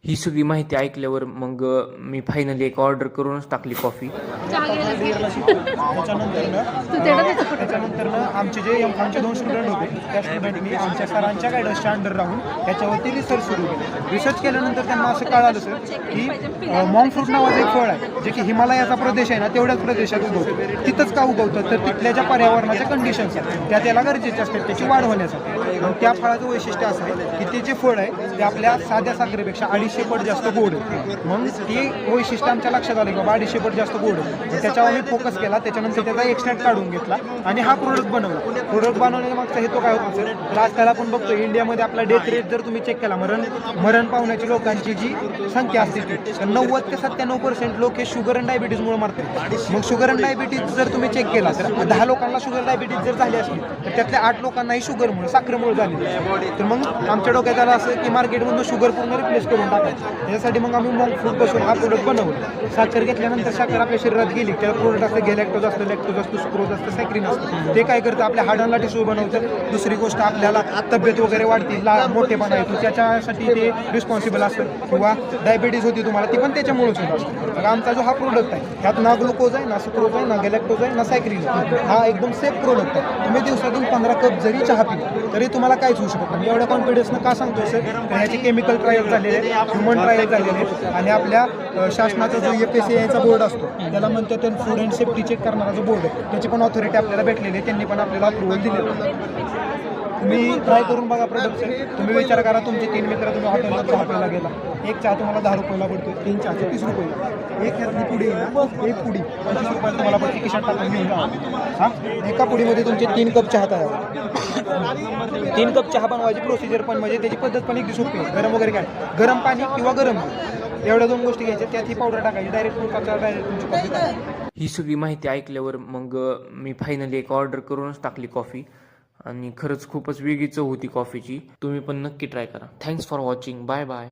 ही सगळी माहिती ऐकल्यावर मग मी फायनली एक ऑर्डर करूनच टाकली कॉफी. त्याच्यानंतर आमचे जे एम.कॉमचे 2 स्टुडंट होते त्या स्टुडंटनी आमच्या सरांच्या गायडन्सच्या अंडर राहून त्याच्यावरती रिसर्च सुरू केलं. रिसर्च केल्यानंतर त्यांना असं कळालं सर की मॉन्क फ्रूट नावाचं एक फळ आहे जे की हिमालयाचा प्रदेश आहे ना तेवढ्याच प्रदेशात उगवतं. तिथंच का उगवतं तर तिथल्या ज्या पर्यावरणाच्या कंडिशन्स आहेत त्या त्याला गरजेच्या असतात त्याची वाढ होण्यासाठी. आणि त्या फळाचं वैशिष्ट्य असं आहे की ते जे फळ आहे ते आपल्या साध्या साखरेपेक्षा 250 पट जास्त गोड आहे. मग ते वैशिष्ट्य आमच्या लक्षात आलं की बाबा 250 पट जास्त गोड आहे. त्याच्यावर आम्ही फोकस केला. त्याच्यानंतर त्याचा एक्सट्रॅक्ट काढून घेतला आणि हा प्रोडक्ट बनवला. प्रोडक्ट बनवण्याचा मागचा हेतू काय होता सर तर आजकाल आपण बघतो इंडियामध्ये आपला डेथ रेट जर तुम्ही चेक केला मरण पावण्याच्या लोकांची जी संख्या असते ती तर 90 ते 97% लोक हे शुगर अँड डायबिटीजमुळे मरतात. मग शुगर अँड डायबिटीज जर तुम्ही चेक केला तर 10 लोकांना शुगर डायबिटीज जर झाली असली तर त्यातल्या 8 लोकांनाही शुगरमुळे साखरेमुळे झाली. तर मग आमच्या डोक्यात आलं असं की मार्केटमधून शुगर पूर्ण रिप्लेस करून टाकायचं. त्याच्यासाठी मग आम्ही मॉन्क फ्रूट पासून हा प्रोडक्ट बनवला. साखर घेतल्यानंतर साखर आपल्या शरीरात गेली त्या प्रोडक्ट असतं गॅलॅक्टोज असतं लॅक्टोज असतं सुक्रोज असतं सॅक्रिन असतं. ते काय करतं आपल्या हाडांना टिश्यू बनवतं. दुसरी गोष्ट आपल्याला तब्येत वगैरे वाढती मोठेपणा येतो त्याच्यासाठी ते रिस्पॉन्सिबल असतं. किंवा डायबिटीज होती तुम्हाला ती पण त्याच्यामुळेच होत असतं. तर आमचा जो हा प्रोडक्ट आहे ह्यात ना ग्लुकोज आहे ना सुक्रोज आहे ना गॅलॅक्टोज आहे ना सॅक्रिन आहे. हा एकदम सेफ प्रोडक्ट आहे. तुम्ही दिवसातून 15 कप जरी चहा पिला तरी तुम्हाला काहीच होऊ शकत नाही. एवढ्या कॉन्फिडन्सनं का सांगतो सर तर ह्याचे केमिकल ट्रायल झालेले आहेत ह्युमन ट्रायल झालेले आहेत आणि आपल्या शासनाचा जो FSSAIचा बोर्ड असतो त्याला म्हणतात तर फूड अँड सेफ्टी चेक करणारा जो बोर्ड आहे त्याची पण ऑथॉरिटी आपल्याला भेटलेली आहे. त्यांनी पण आपल्याला अप्रुव्हल दिलेलं आहे. तुम्ही ट्राय करून बघा प्रोडक्ट. तुम्ही विचार करा तुमचे 3 मित्र तुम्ही हॉटेलला गेला एक चहा तुम्हाला 10 रुपयाला पडतो 3 चहाचे 30 रुपये. एक ह्यातली पुडी आहे ना एक पुडी 25 रुपयाला तुम्हाला पडते खिशात टाकून घेऊन जा. हां एका पुडीमध्ये तुमचे 3 कप चहा तयार. 3 कप चहा बनवायची प्रोसिजर पण म्हणजे त्याची पद्धत पण एक सोपी आहे. गरम वगैरे काय गरम पाणी किंवा गरम दूध एवढ्या 2 गोष्टी घ्यायच्या. त्यात ही पावडर टाकायची डायरेक्ट डायरेक्ट तुमची कॉफी टाकायची. ही सगळी माहिती ऐकल्यावर मग मी फायनली एक ऑर्डर करूनच टाकली कॉफी. आणि खरंच खूपच वेगळी चव होती कॉफीची. तुम्ही पण नक्की ट्राय करा. Thanks for watching. Bye bye.